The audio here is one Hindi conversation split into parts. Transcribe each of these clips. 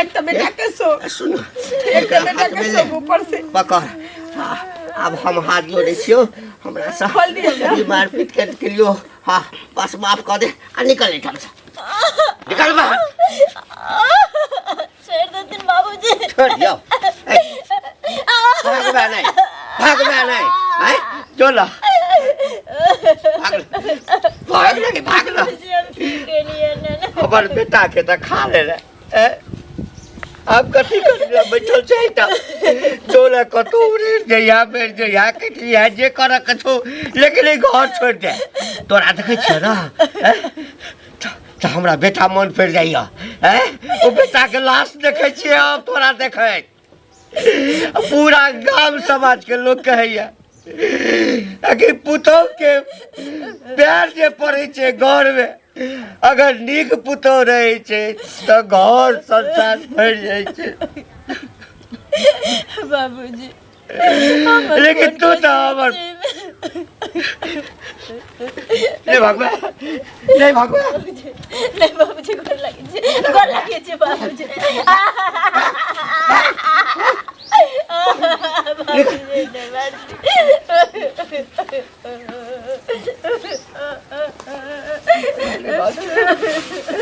एक तो बेटा के सो सुनो एक तो बेटा के सो ऊपर से पकड़। हाँ, अब हम हाथ जोड़े छियो हमरा से खोल दियो मारपीट कर करियो। हाँ बस माफ कर दे आ निकल निकल से निकल बाहर। छोड़ दो तुम बाबूजी। छोड़ दियो भाग बा नहीं हैं जो ला भाग लगे भाग ला हमार बेटा के तो खा ले रे। अब कथी कर बैठल छै त जोला कतो रे जया बेर जया कटिया जे कर कछो लेकिन घर छोड़ दे तोरा देखे छ ना त हमरा बेटा मन पड़ जाइया हैं ओ बेटा के लाश देखे छी अब तोरा देखे पूरा गांव समाज के लोग कहैया कि पुतौ के प्यार जे पड़े छे घर में अगर नीक पुतौ रहे छे तो घर संसार भर जाए छे। बाबूजी लेकिन तू तो हमर नहीं भागवा नहीं बाबूजी गोर लगे छे बाबूजी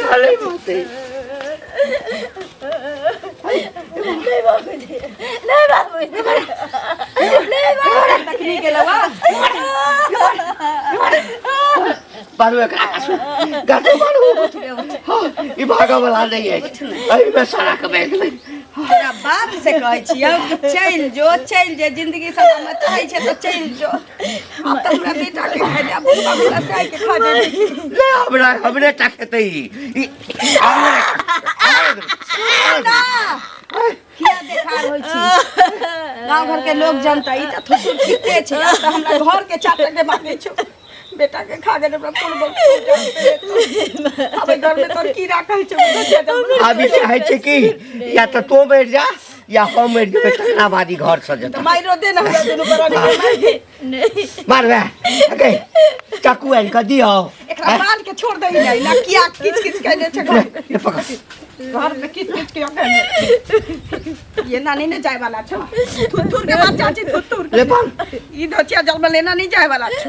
साले बाते नहीं बाबूजी तकनी के लवा बारू एकरा कासु गातो बारू ई भागा वाला नहीं है अभी मैं सारा कमाई के तेरा बाप से कहै छियौ कि चल जे जिंदगी सलामत रहै छै तो चल जो अब तो हमरा बेटा के खा दे बुढ़वा बुढ़ा साई के खा दे ले हमरे टाकते ई ना किया देखार होई छी गांव घर के लोग जानता ई त थुसुर ठीके छै त हमरा घर के चाटा के बाकी छौ बेटा के खा गेल हमरा फूल बोल अब घर में तोर की राखै छौ अभी चाहे छे कि या तो तू बैठ जा या हम बैठ के टकना बादी घर सजता माइरो दे ना हमरा दुनु बरानी नहीं मार बे ओके चाकू आन कर दियो एकरा बाल के छोड़ दई नहीं ना किया किच कहले छ ये पकड़ घर में किच के कहले ये ना नहीं जाए वाला छ थुथुर के बात चाची थुथुर ले पान ई दोचिया जल में लेना नहीं जाए वाला छ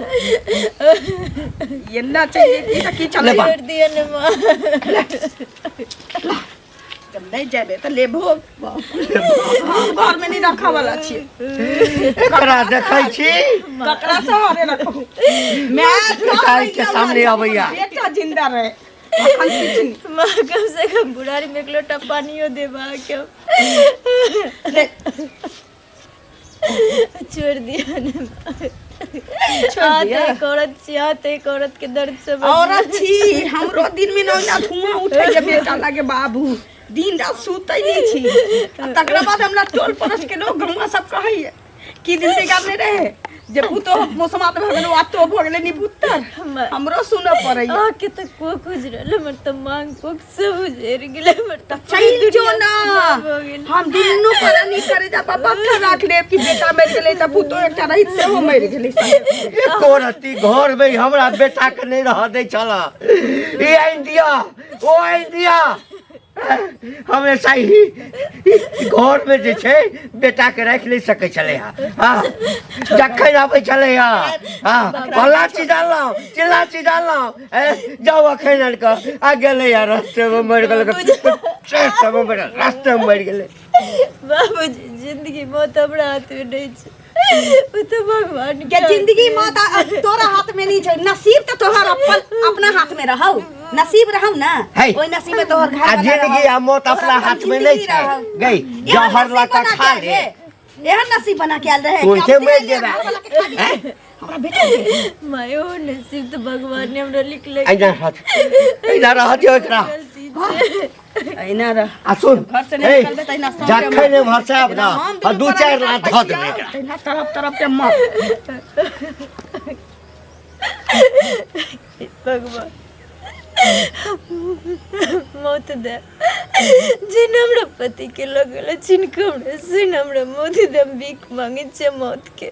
ये ना चाहिए ई की चले छोड़ दिया ने मां जब नहीं जाबे त लेबो घर में नहीं रखा वाला छी एकरा देखै छी ककरा से हरे रखो मैं काई के सामने आवैया बेटा जिंदा रहे अखन किछ मां कम से कम बुढ़ारी में एक लोटा पानियो देबा के छोड़ दिया ने आते औरत के दर्द से औरत छी हमरो दिन में ना धुआं उठै जे बेटा लागे बाबू दिन रात सुतै नहीं छी तकरा बाद हमरा टोल परस के लोग गंगा सब कहै कि दिन से गाने रहे जे पुतो मौसमात भगन वातो भगले नि पुत्तर हमरो सुन पड़ै आ के त को गुजरल मर त मांग को सब उजर गेले मर त चल जो ना हम दिनो पर नहीं करे जा पापा राख ले कि बेटा मर गेले त पुतो एकटा रहित से हो मर गेले एको रति घर में हमरा बेटा के नहीं रह दे छला ई इंडिया ओ इंडिया हमेशा ही घर में जे छे बेटा के रख नहीं सके चले हां जखन आबै चले हां भला चीज डाललो चिल्ला चीज डाललो जाओ अखन का आ गेले यार रास्ते में मर गेले रास्ते में मर गेले बाबूजी जिंदगी मौत हमरा हाथ में नहीं छै वो तो भगवान के जिंदगी मौत तोरा हाथ में नहीं छै नसीब तो तोहर अपना हाथ में रहौ नसीब रहौ ना ओई नसीब में तोहर घर जिंदगी आ मौत अपना हाथ में नहीं छै गई जहर लगा खा ले एहन नसीब बना के आल रहे तुझे मर जेबा हमरा बेटा मायो नसीब तो भगवान ने हमरा लिखले ऐना रहत हो एकरा ऐना रह आ सुन घर से नहीं निकलबे त ऐना जखन ने भरसाब ना दू चार रात धो देबे एकरा ऐना तरफ के मत भगवान मौत दे जिन हमरा पति के लगल जिनके हमरा सुन हमरा मौत दे भीख मांगे छे मौत के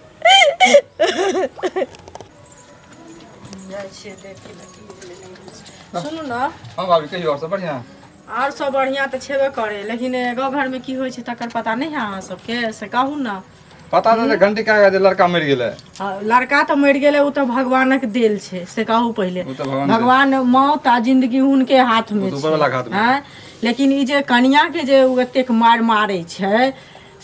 सुनो ना हाँ भाभी कहियो और सब बढ़िया और सब बढ़िया तो छेबे करे, लेकिन गाँव घर में की होइ छै तकर पता नहीं है अहाँ सबके, से कहू ना। पता नहीं घंटी का जे लड़का मर गेले। लड़का तो मर गेले, उ तो भगवानक देल छै, से कहू पहले। उ तो भगवान भगवान मौत आ जिंदगी उनके हाथ में ऊपर वाला हाथ में। हैं, लेकिन ई जे कन्या के जे एतेक मार मारै छै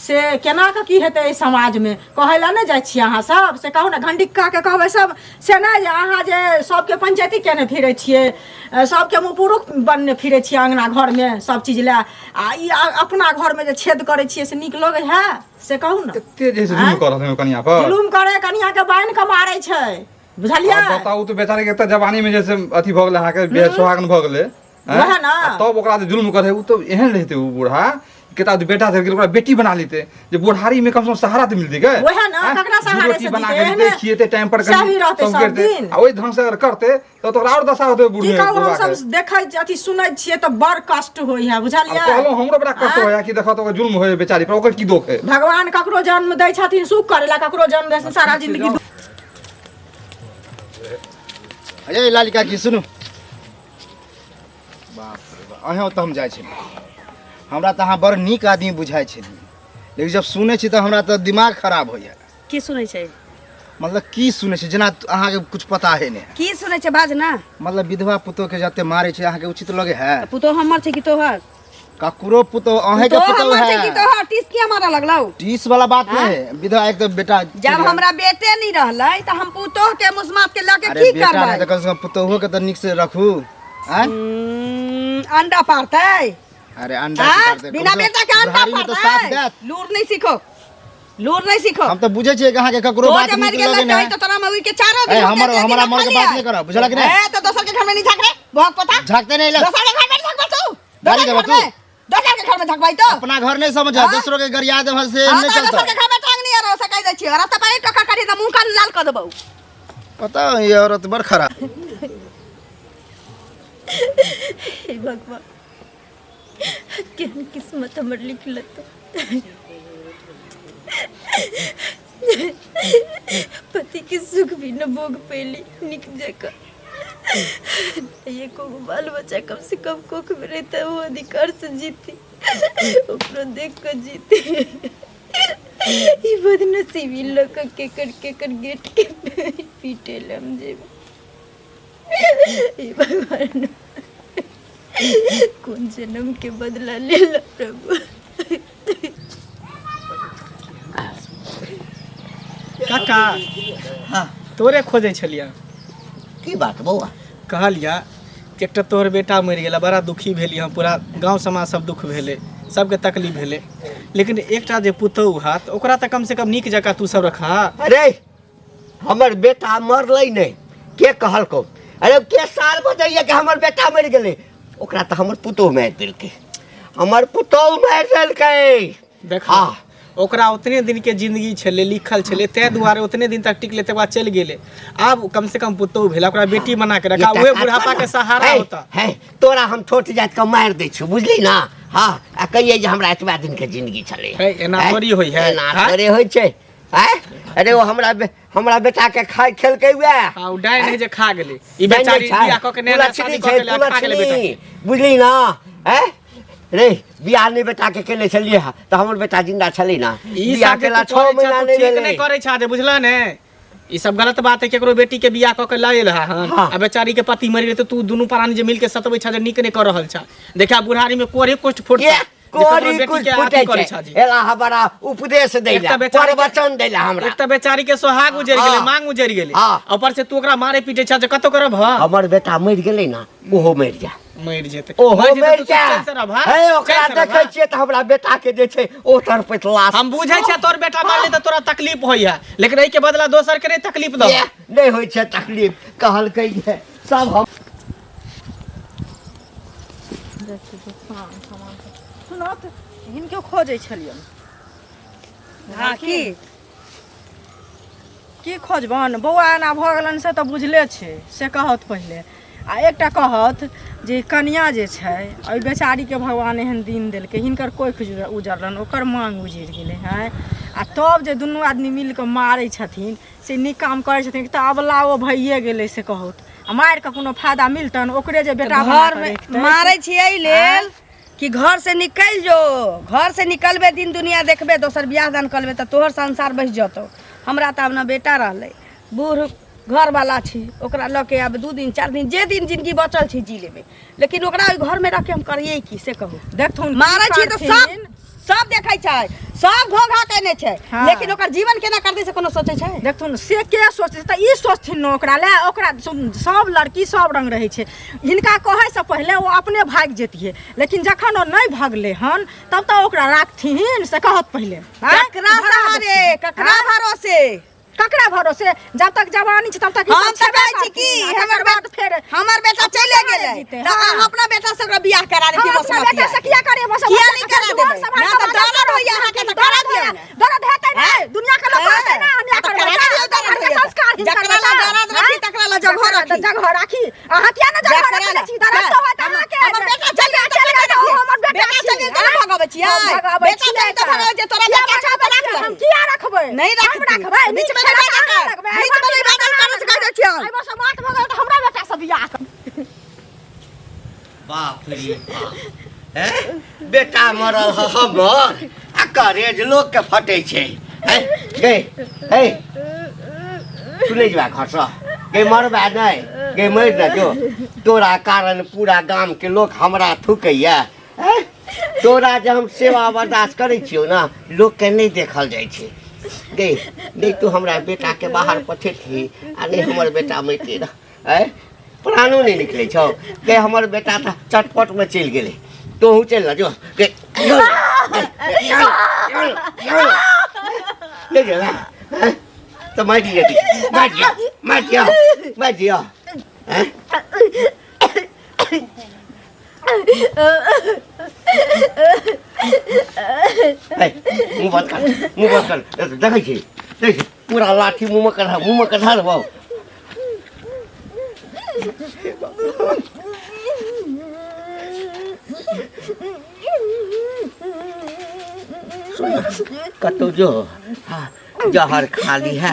से केना के की हेतै एहि समाज में, कहै ला नहीं जाइ छियै अहाँ सब, से कहू ना। घंटिक्का के कहबै सब से नहीं, अहाँ जे सबके पंचायती केने फिरै छियै, सबके मुँह पुरुष बनने फिरै छियै अंगना घर में सब चीज ला, आ ई अपना घर में जे छेद करै छियै से नीक लगै है, से कहू ना। एते जे जुलुम करत है कन्या पर, जुलुम करे, कन्या के बांध के मारै छै, बुझलियै। अब बताऊ तो बेचारे के त जवानी में जैसे अथी भ गेले, अहाँ के बेह सुहागन भ गेले, वह ना। तब ओकरा जे जुलुम करे उ तो एहन रहते उ बूढ़ा केता बेटा थे ओकरा बेटी बना लेते, जे बुढ़ारी में कम से कम सहारा तो मिलती के। वह ना, ककरा सहारे से बना जीते, के देते, खिएते टाइम पर सही रहते सब दिन। आ ओइ ढंग से अगर करते तो तोरा और दशा होते बूढ़े। की कहू, हम सब देखै अथी सुनै छियै तो बड़ कष्ट होई है, बुझलियै। कहलो हमरो बड़ा कष्ट होया कि देखो तो जुल्म होय बेचारी पर, ओकर की दोख है। भगवान ककरो जन्म दै छथिन सुख करेला, ककरो जन्म दै सारा जिंदगी। अरे लालिका की सुनू, बाप रे बाप, अहें तो हम जाइ छी, हमरा तो अहाँ बड़ नीक आदमी बुझाइ छै, लेकिन जब सुनै छी तो हमरा तो दिमाग खराब होइए। की सुनै छै? मतलब की सुनै छै, जेना अहाँके कुछ पता है ने। की सुनै छै बाज ना। मतलब विधवा पुतोह के जते मारे छै अहाँके उचित लगे है? पुतो हमर छै कि तोहर? ककरो पुतोह अहें के पुतोह हमर छै कि है। तोहर? टीस किया मारा लगलौ? टीस वाला बात नहीं है, विधवा एक तो बेटा। जब हमरा बेटे नहीं रहलै त हम पुतोह के मुसमात के लाके अरे की बेटा करबै? नहीं तो कम से कम पुतोहो के तो निक से रखू। हैं? अंडा पारतै? अरे अंडा की करते, बिना बेटा के अंडा बुढ़ारी में तो साथ पारतै? देत। लूर नहीं सीखो, लूर नहीं सीखो। हम तो बुझे छियै कि अहाँ के ककरो तो बात जे मर नीक गेलै लगे ना। त तोरा मौगी के चारो ए, दिन हमरा मर के बात नहीं करब, बुझला कि नहीं? ए तो दोसर के घर में नहीं झांक रे, बहुत पता। झाँकते नहीं लग, दोसर के घर में नहीं झांकबै तू। गाली देबो तू? दोसर के घर में झांकबै तो? अपना घर नहीं समझ, दूसरों के घर याद है से हां नहीं तो चलता। दोसर के घर में टांग नहीं रहो सकै दै छियै, रास्ता पर एक टका काटी त मुंह कान लाल क देबौ। पता है ये औरत बड़ खराब। हे भगवान, केहन किस्मत हमर लिखल तो। पति के सुख भी न भोग पैली निक जगह, ये को बाल बच्चा कम से कम कोख में रहता वो अधिकार से जीती, ओकरो देख कर जीती। ये बदनसीबी लोग के गेट के पीटे लम जे। हे भगवान, कौन जन्म के बदला ले ला प्रभु। काका हाँ तोरे खोजे छलिया। की बात बौआ? कहलिया कि एकटा तोहर बेटा मरि गेला, बड़ा दुखी भेली हम, पूरा गांव समाज सब दुख भेले, सबके तकलीफ भेले, लेकिन एकटा जे पुतौह हाथ ओकरा त कम से कम नीक जगह तू सब रखा। अरे हमर बेटा मरलै नहीं, के कहलको? अरे के साल बतैया कि हमर बेटा मर गेलै? ओकरा त हमर पुतौह मारि देलकै, हमर पुतौह मारि देलकै। देखा ओकरा उतने दिन के जिंदगी छले, लिखल छले, तै दुआरे उतने दिन तक टिकले, तकर बाद चलि गेले। अब कम से कम पुतौह भेला, ओकरा बेटी बना के रखा, उहे बुढ़ापा के सहारा होता है। तोरा हम छोट जात के मारि दै छु, बुझली ना? हाँ आ कहिए जे हमरा एतबा दिन के जिंदगी छलै। है एना थोड़ी होई है, एना थोड़े होइ छै। अरे वो हमरा बेटा के खाइ खेलकै वे। हां डाय नहीं जे खा गेले, ई बेचारी बियाह क के नया शादी क के खा गेले बेटा के, बुझली ना? रे बियाह नहीं बेटा के केले छलिए तो हमर बेटा जिंदा छलै ना। ई बियाह सब केला के 6 महीना नहीं ठीक भेलै। नहीं करे छा जे बुझला ने, ई सब गलत बात है। केकरो बेटी के बियाह क के लायल है हाँ। आ बेचारी के पति मरि गेल तो तू दुनू प्राणी जे मिल के सतबै छा जे नीक नहीं कर रहल छा। देखा बुढ़ारी में कोरे कुछ फुटता, कोरी कुछ फुटे छै, एला हमरा उपदेश दैला, प्रवचन दैला हमरा। एक त बेचारी के सोहाग उजड़ गेले, मांग उजड़ गेले, ऊपर से तू ओकरा मारे पीटे छा जे कतो करब। हमर बेटा मरि गेलै ना, ओहो मरि जा, मरि जेतै, ओहो मरि जेतै मरि तो जा। चैन से रह भाई, हे ओकरा देखै छियै त हमरा बेटा के जे छै ओ तरपैत लाश। हम बुझै छै तोर बेटा मारले त तोरा तकलीफ होई है, लेकिन एहि के बदला दोसर के नहीं तकलीफ दो। नहीं होइ छै तकलीफ, कहलकै जे सब हम सुनो त हिनको खोजै छलियन। हां की खोजबन? बौआ एना भऽ गेलन से तऽ बुझले छै, से कहत पहिले। आ एकटा कहत जे कन्या जे छै ओहि बेचारीके भगवान एहन दिन देलकै, हिनकर कोखि उजड़लन, ओकर मांग उजड़ि गेलै हैं। आ तब जे दुनू आदमी मिल कऽ मारै छथिन से नीक काम करै छथिन, तऽ अबला ओ भइए गेलै से कहत। आ आ मारि के कोनो फायदा मिलतन ओकरे जे बेटा घर में मारे छियै लेल कि घर से निकल जो, घर से निकलबे दिन दुनिया देखबे, दोसर बियाह दान करबे तो तोहर संसार बस जतौ। हमरा तो अपना बेटा रहले, बूढ़ घर वाला छी, ओकरा लऽ के अब 2 दिन 4 दिन जे दिन जिंदगी बचल छी जी लेबे, लेकिन ओकरा ओइ घर में रख के हम करिए की से कहू। देखथुन मारे छी तो सब देखै छै, सब घोघा केने छै, लेकिन ओकर जीवन केना करतै से कोनो सोचै छै? देखथुन से के सोचै त ई सोचथिन न ओकरा ले, ओकरा सब लड़की सब रंग रहै छै। हिनका कहै से पहिले ओ अपने भाग जेतिए, लेकिन जखन ओ नहीं भागले हन तब त ओकरा राखथिन से कहत पहिले। ककरा सहारे, ककरा भरोसे, ककरा भरोसे? जब तक जवानी छै तब तक हम त कहै छी कि हमर बात फेर हमर बेटा चले गेलै त अहाँ अपना बेटा से ओकरा बियाह करा देती। बस बेटा से किया करिए? बस किया नहीं करा देबै? ना त डरत होइया अहाँ के त करा दियौ ना। दर्द हेतै ना, दुनिया के लोग हेतै ना, अन्य करबै ना, संस्कार जकरा ला दर्द रखी तकरा ला जगह रखी, जगह राखी। अहाँ किया ना जगह रखै छी? दर्द तो होत अहाँ के। हमर बेटा चले गेलै, हमर बेटा चले गेलै त भगाबै छियै। बेटा चले त भगाबै जे तोरा बेटा छ त राख ले। हम किया रखबै? नहीं रखबै, बीच में नहीं रखबै, बीच में नहीं बात कर सकै छियै। आई बस मात भगल त हमरा बेटा से बियाह कर। बाप रे बाप, बेटा मरल ह हमर आ करेज लोग के फटे छै। गे हे सुनै जबा खस गे मरबा नहीं, गे मर न जो, तोरा कारण पूरा गांव के लोग हमरा थुकैया। तोरा जे हम सेवा बर्दाश्त करै छियौ ना, लोग के नहीं देखल जाइ छै। गे नहीं तू हमरा बेटा के बाहर पठेथी आ नहीं हमर बेटा मैते रह, प्राणो नहीं निकले छौ। गे हमर बेटा त चटपट में चल गेले, तोहू चल न जो। गे ले जा तो मार दिया, मार दिया। मुँह बंद कर, देखै छी पूरा लाठी मुँह में कढ़ा देबौ। कतौ जो जहर खाली है,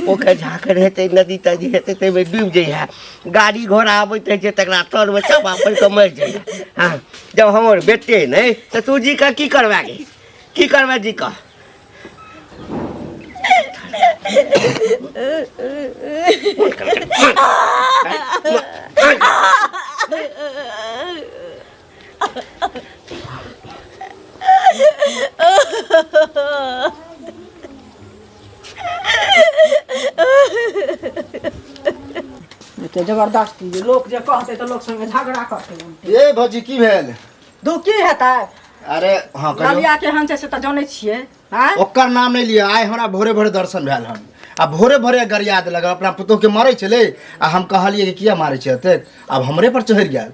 पोखर झाखर हेतै, नदी तदी हेतै ताहिमे डूबि जाइ है। गाड़ी घोड़ा आबैत रहै छै तकरा तर में चापा पड़ि कऽ मरि जाइ है। हाँ जब हमर बेटे नहीं तो तू जी का की करबा गे, की करबा जी का? जबरदस्ती लोग जे कहते तो लोग संगे झगड़ा करते। ए भौजी की भेल? दुख की हेतै? अरे हाँ कहियो। ललिया के हन से त जानै छियै। हां ओकर नाम नहीं लिया, आइ हमरा भोरे भोरे दर्शन भेल हन आ भोरे भोरे गरिया देलक अपना पुतोह के मारै छलै आ हम कहलिए कि किया मारै छै एते, अब हमरे पर चढ़ि गेल,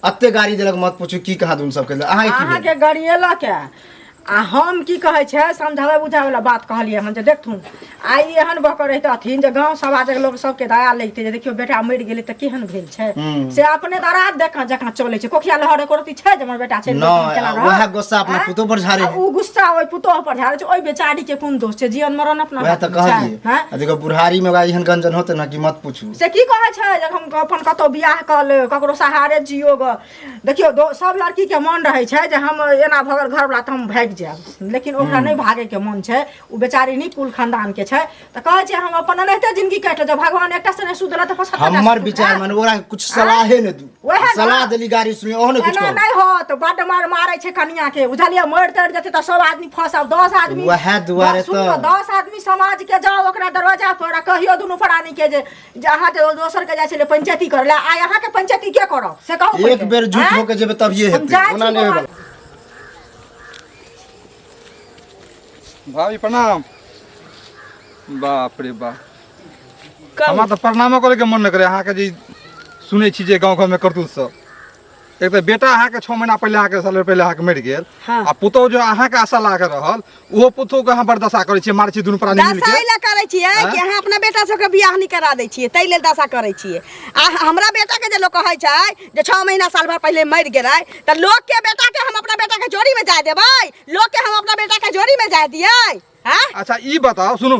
अत्ते गाड़ी देलक मत पूछू की कहाँ दुन सब के। अहाँ के गरिएला के आ हम की कहै छै समझावे बुझावे वाला बात कहलिए हम जे देखथुन आइ एहन बकर रहथिन जे गांव समाज के लोग सबके दया लैते जे देखियो बेटा मर गेलै त केहन भेल छै से अपने दराज देखा जका चलै छै। कोखिया लहर एकोरती छै जे हमर बेटा छै न वह गुस्सा अपना पुतोह पर झाड़े, उ गुस्सा ओइ पुतोह पर झाड़े छै। ओइ बेचारी के कोन दोष छै? जीवन मरण अपना वह त कहलिए। देखो बुढ़ारी में एहन गंजन होते ना कि मत पूछू। से की कहै छै जे हम अपन कतौ बियाह क ले ककरो सहारे जियो ग। देखियो सब लड़की के मन रहै छै जे हम एना भगल घर वाला त हम भाग जाएब, लेकिन ओकरा नहीं भागे के मन छै। उ बेचारी नहीं कुल खानदान के छै त कहै छै हम अपन एनाहिते जिंदगी काट जब भगवान एकटा से नहीं सुधला त पछता हमर विचार मन ओरा कुछ सलाहे न दू, सलाह देली गाड़ी सुनी ओहने कुछ कहो नहीं हो तो बड मार मारै छै कनिया के बुझलिए। मर तर जते त सब आदमी फसब 10 आदमी वह दुआरे त 10 आदमी समाज के जाओ ओकरा दरवाजा पर कहियो दुनु प्राणी के जे जहां जे दोसर के जाय छै पंचायती कर ले आ यहां के पंचायती के करब से कहू। एक बेर झूठ होके जेबे तब ये हेतै, ओना नहीं होबे। भाभी प्रणाम। बाप रे बाप, हमरा तो प्रणामो करे के मन न करे। अहाँ के जी सुनै छी जे गांव घर में करतूत सब, एक तो बेटा अहाँ के 6 महीना पहले, अहाँ के साल पहले अहाँ के मर गेल आ पुतोह जो अहाँ के आशा ला के रहल ओहो पुतोह के अहाँ बर्दाश्त करै छियै, मारै छी दुनु प्राणी मिल के। दशा इला करै छियै कि अहाँ अपना बेटा से बियाह नहीं करा दै छियै, तै लेल दशा करै छियै। आ हमरा बेटा के जे लोग कहै छै जे 6 महीना साल भर पहले मर गेलै त लोग के बेटा के हम अपना बेटा के जोड़ी में जाय देबै? लोग के हम अपना बेटा के जोड़ी में जाय दियै? हां अच्छा ई बताओ, सुनू,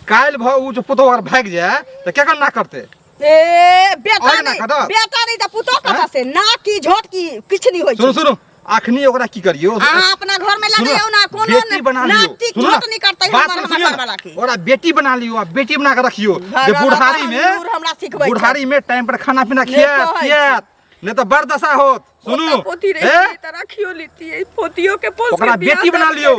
काल भ उ जो पुतोह अगर भाग जाए त केकर ना करते? बेटा और ना नहीं कदम। बेटा नहीं तो पुतो कता से ना की झोट की किछ नहीं होय सुनो सुनो अखनी ओकरा की करियो अहाँ अपना घर में लगे हो ना कोनो बेटी बना लियो नाती झोट नहीं करते हमार वाला की ओकरा बेटी बना लियो बेटी बना के रखियो जे बुढ़ारी में हमरा सिखबै बुढ़ारी में टाइम पर खाना पीना खिया नहीं तो बरदशा होत सुनो पोती रे त रखियो लेती है पोतियो के पोस ओकरा बेटी बना लियो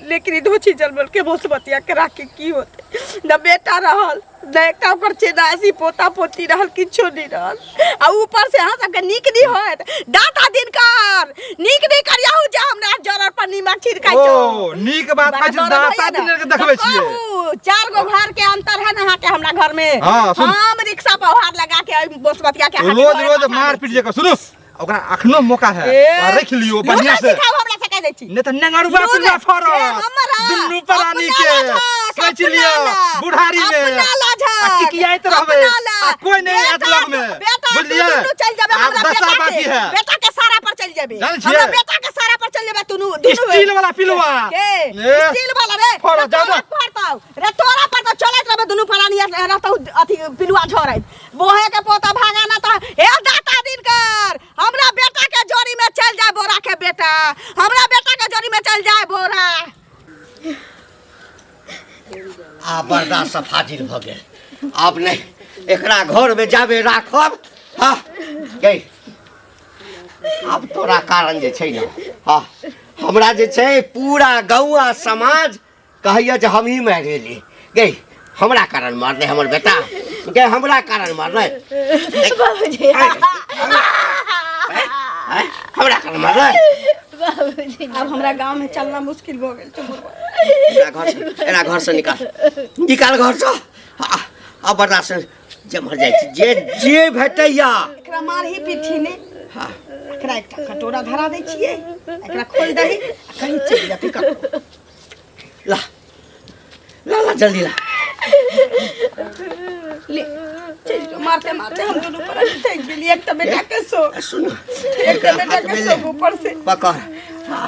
लेकिन ई धोची जलबल के भोसबतिया के राख के की होते न बेटा रहल न एकटा ओकर चेदासी पोता पोती रहल किछो नहीं रहल आ ऊपर से अहाँ सबके नीक नहीं होत दाता दिनकर नीक नहीं करियाहु जे हमरा जरर पर नीमक छिड़काइ छो ओ नीक बात छै दाता दिन के देखबै छियै 4 गो घर के अंतर है ना के हमरा घर में हाँ, सुन। हम रिक्शा पर हार लगा के भोसबतिया के रोज रोज मार पीट जे सुनो ओकरा अखनो मौका है रख लियो बढ़िया से हमरा से कह दै छी नहीं तो नंगरुआ पिल्ला फरो दुन्नु परानी के सोच लियो बुढ़ारी में टिकियाइत रहबे कोई नहीं है लग में बुझलिए अब दशा बाकी है बेटा के सारा पर चल जाबे जान छियै? हमरा बेटा के सारा पर चल जाबे दुनु स्टील वाला पिलवा स्टील वाला रे फोड़ो, जाओ, जाओ। पड़ताऊ रे तोरा पर तो चलत रहबे दुनु परानी रहतौ अथी पिलुआ झोरैत बोहे के पोता भागा ना तो हे दाता दिन कर हमरा बेटा के जोड़ी में चल जाए बोरा के बेटा हमरा बेटा के जोड़ी में चल जाए बोरा आ बर्दाश्त सब हाजिर भ गेल अब नहीं एकरा घर में जाबे राखब हाँ गई अब तोरा कारण जे छै ना हाँ हमरा जे छै पूरा गौआ समाज कहैया जे हम ही मारि गेली गई हमरा कारण मारले हमर बेटा गई हमरा कारण मारले बाबूजी हमरा कारण मारले बाबूजी अब हमरा गांव में चलना मुश्किल हो गेल एना घर से निकाल घर से अब बर्दाश्त जे मर जाइ छै जे भेटैया एकरा मार ही पीठी ने हाँ एकरा एकटा कटोरा धरा दै छियै एकरा खोल दही आ कहीं चल जा पिकअप ला ला ला जल्दी ला ले चल जो मारते मारते हम दोनों पर थक गेली एक तो बेटा के सो सुन एक तो बेटा के सो ऊपर से पकड़ हाँ,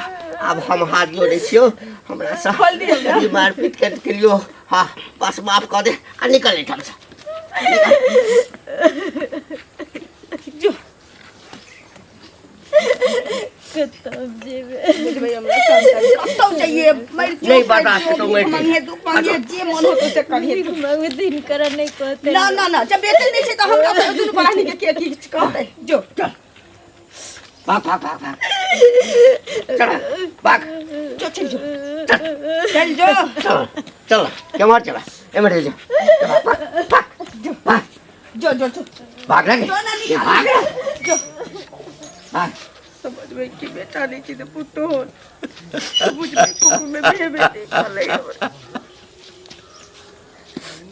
अब हम हाथ जोड़े छियो हमरा से खोल दियो मारपीट करियो हाँ बस माफ कर दे आ निकल एठाम से जो कतब जेबे बुझबै हमरा संग कतौ जाइए मर नहीं बर्दाश्त तो मर मंगे दू मंगे जे मन हो से करिए मांग दिन कर नहीं कहते ना ना ना जब बेटे नहीं छै तो हमरा से दुनु परानी के की कहते जो चल भाग भाग भाग भाग चल भाग जो चल जो चल जो चल चल केमर चला एमर जा भाग जो जो जो भाग लगे जो ना निकाल भाग जो भाग समझ में कि बेटा नहीं कि पुतो हो बुझ में कुकु में बेटी चले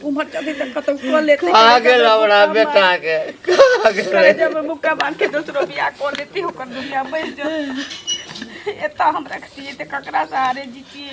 उमर जाते तक खत्म कर लेते आ गेल हमरा बेटा के आ गेल जब मुक्का बांध के दूसरो बियाह कर लेती होकर दुनिया बस जो एता हम रखती है ते ककरा सहारे जीती